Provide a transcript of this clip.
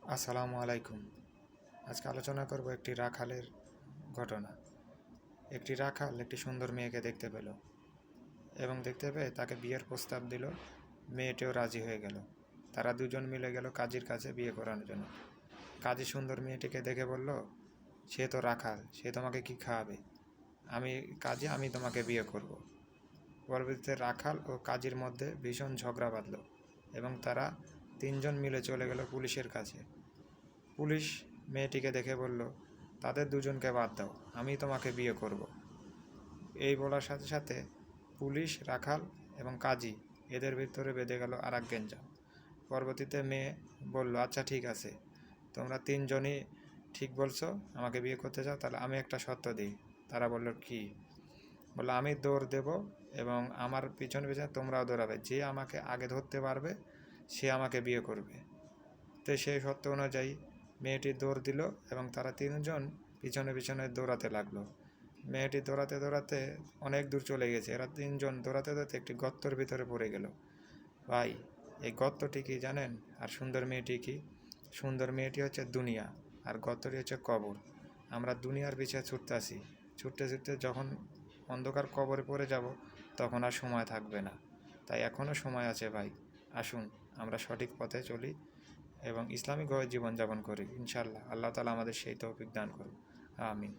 আসসালামু আলাইকুম। আজকে আলোচনা করব একটি রাখালের ঘটনা। একটি রাখাল একটি সুন্দর মেয়েকে দেখতে পেল এবং দেখতে পেয়ে তাকে বিয়ের প্রস্তাব দিল। মেয়েটিও রাজি হয়ে গেল। তারা দুজন মিলে গেল কাজীর কাছে বিয়ে করানোর জন্য। কাজী সুন্দর মেয়েটিকে দেখে বলল, সে তো রাখাল, সে তোমাকে কি খাওয়াবে? আমি তোমাকে বিয়ে করব। পরবর্তীতে রাখাল ও কাজীর মধ্যে ভীষণ ঝগড়া বাঁধল এবং তারা তিনজন মিলে চলে গেল পুলিশের কাছে। পুলিশ মেয়েটিকে দেখে বলল, তাদের দুজনকে বাদ দাও, আমি তোমাকে বিয়ে করব। এই বলার সাথে সাথে পুলিশ, রাখাল এবং কাজী এদের ভিতরে বেঁধে গেল আর এক গ্যাঞ্জাম। পরবর্তীতে মেয়ে বলল, আচ্ছা ঠিক আছে, তোমরা তিনজনই ঠিক বলছো, আমাকে বিয়ে করতে চাও, তাহলে আমি একটা শর্ত দিই। তারা বলল, কি? বললো, আমি দৌড় দেব এবং আমার পিছনে পিছনে তোমরাও দৌড়াবে, যে আমাকে আগে ধরতে পারবে সে আমাকে বিয়ে করবে। তো সেই শর্ত অনুযায়ী মেয়েটি দৌড় দিল এবং তারা তিনজন পিছনে পিছনে দৌড়াতে লাগলো। মেয়েটি দৌড়াতে দৌড়াতে অনেক দূর চলে গেছে। এরা তিনজন দৌড়াতে দৌড়াতে একটি গর্তর ভিতরে পড়ে গেল। ভাই, এই গর্তটি কি জানেন? আর সুন্দর মেয়েটি কি? সুন্দর মেয়েটি হচ্ছে দুনিয়া, আর গর্তটি হচ্ছে কবর। আমরা দুনিয়ার পিছিয়ে ছুটতে আসি, ছুটতে ছুটতে যখন অন্ধকার কবরে পড়ে যাব তখন আর সময় থাকবে না। তাই এখনও সময় আছে ভাই, আসুন আমরা সঠিক পথে চলি এবং ইসলামিকভাবে জীবনযাপন করি। ইনশাআল্লাহ আল্লাহ তাআলা আমাদের সেই তৌফিক দান করুন। আমিন।